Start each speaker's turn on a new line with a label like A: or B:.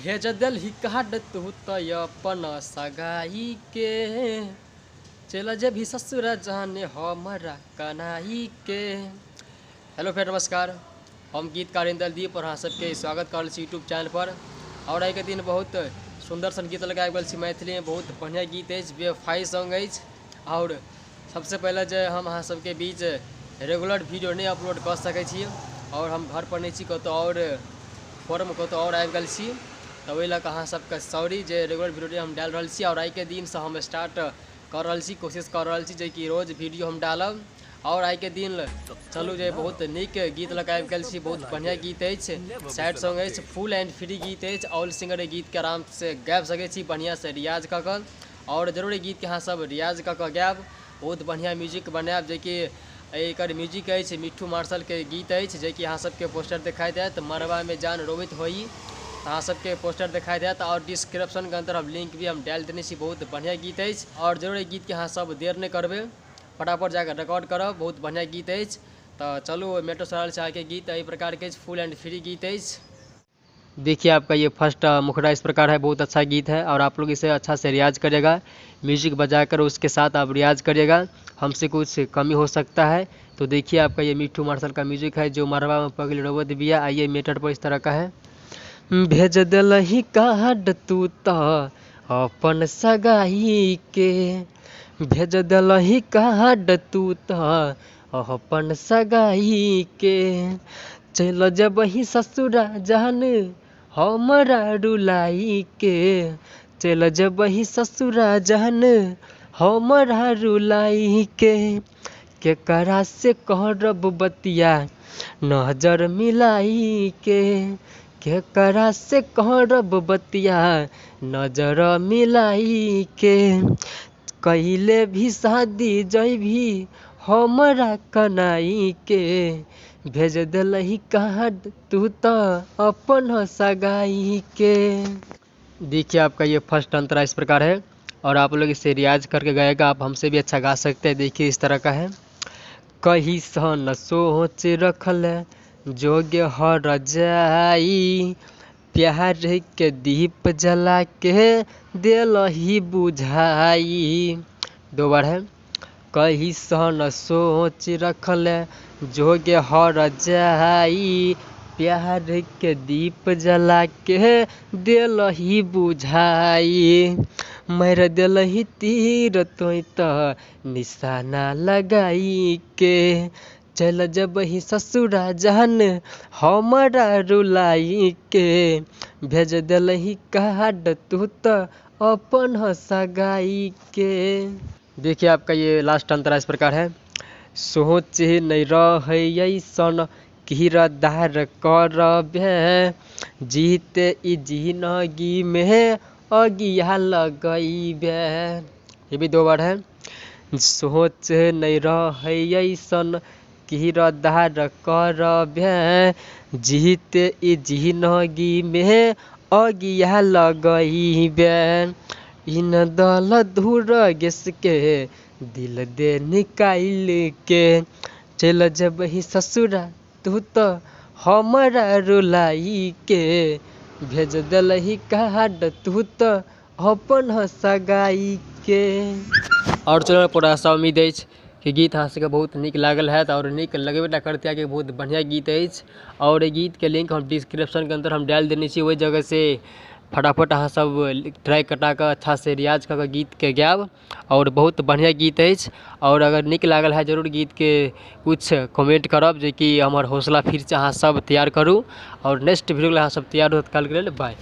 A: भेज दिलहि काट तू तय अपन सगाई के, चल जेबी ससुर जाने हमरा कनाई के। हेलो फ्रेंड, नमस्कार। हम गीतकार इंदल दीप और अहाँ सबके स्वागत कर यूट्यूब चैनल पर। और आई के दिन बहुत सुंदर सन गीत लगा गल मैथिली में, बहुत बढ़िया गीत है, बेवफाई सॉन्ग है। और सबसे पहले जो हम अहाँ सबके बीच रेगुलर वीडियो नहीं अपलोड कर सके छी, और हम घर पर नहीं छी, कतौ और फॉर्म कतौ और आबि गल छी, तो वही लग अहाँ सबके सॉरी जे रेगुलर वीडियो हम डाल रही छी। और आई के दिन से हम स्टार्ट कर रही छी, कोशिश कर रही छी जे कि रोज वीडियो हम डालब। और आई के दिन चलू जे बहुत निक गीत लग आबि गल छी, बहुत बढ़िया गीत है, सैड सॉन्ग है, फुल एंड फ्री गीत है। ऑल सिंगर गीत के आराम से गाबि सके छी बढ़िया से रियाज क के। और जरूरी गीत के अहाँ सब रियाज क के गायब, बहुत बढ़िया म्यूजिक बनायब, जे कि एकर म्यूजिक है मिट्ठू मार्शल के गीत है, जे कि अहाँ सबके पोस्टर दिखाई देत, मरवा में जान रोबित होई, अहाँ सबके पोस्टर दिखाई देत। और डिस्क्रिप्शन के अंदर हम लिंक भी हम डाल देने छी, बहुत बढ़िया गीत है। और जरूर गीत के अहाँ सब देर नहीं करबे, फटाफट जाकर रिकॉर्ड करब, बहुत बढ़िया गीत है। तो चलो मेट्रो सरल से आके गीत इस प्रकार के फुल एंड फ्री गीत है। देखिए आपका ये फर्स्ट मुखड़ा इस प्रकार है, बहुत अच्छा गीत है। और आप लोग इसे अच्छा से रियाज करिएगा, म्यूजिक बजाकर उसके साथ आप रियाज करिएगा, हमसे कुछ कमी हो सकता है। तो देखिए आपका ये मिट्ठू मार्शल का म्यूजिक है, जो मरवा में पगली रोबत बिया। आइए मीटर पर इस तरह का है। भेज दिलहि काट तू त अपन सगाई के, भेज दिलहि काट तू त अपन सगाई के, चल जबहि ससुरा जान हमरा रुलाई के, चल जबहि ससुरा जान हमरा रुलाई के, केकरा से करब बतिया नजर मिलाई के, केकरा से करब बतिया नजर मिलाई के, कहिले भी शादी जैभी हमरा कनाई के, भेज दिलहि काट तू त अपन सगाई के। देखिए आपका ये फर्स्ट अंतरा इस प्रकार है, और आप लोग इसे रियाज करके गाएगा, आप हमसे भी अच्छा गा सकते हैं। देखिए इस तरह का है। कहीं सन सोच रखल जोग्य हर जाई, प्यार के दीप जला के दिलहि बुझाई। दो बार है। कहीं सन सोच रखल जोग्य हर जाई, प्यार के दीप जला के दिलहि बुझाई, मर दिलहि तीर तोय त निशाना लगाई के, चल जबहि ससुरा जान हमरा रुलाई के, भेज दिलहि काट तू त अपन सगाई के। देखिए आपका ये लास्ट अंतरा इस प्रकार है। सोच नहीं रहे सन किरदार करबे, जीते ई जिंदगी में अगिया लगैबे। ये भी दो बार है। सोच नहीं रहे सन किरदार करबे, जीते ई जिंदगी में अगिया लगैबे, इन दल धुर गेस के दिल दे निकाल के, चल जबहि ससुरा तू त हमरा रुलाई के, भेज दिलहि काट तू त अपन सगाई के। और चलो पूरा सा उम्मीद है कि गीत अहाँ सबके बहुत निक लागल है, और निक लगेबे करते कि बहुत बढ़िया गीत है। और गीत के लिंक हम डिस्क्रिप्शन के अंदर हम डाल देने छी, वही जगह से फटाफट अहाँ सब ट्राई कटा कर अच्छा से रियाज कर गीत के गायब, और बहुत बढ़िया गीत है। और अगर निक लागल है जरूर गीत के कुछ कमेंट करब, जे कि हमार हौसला फिर से अहाँ सब तैयार करूँ। और नेक्स्ट वीडियो अहाँ सब तैयार होत कल के लिए। बाय।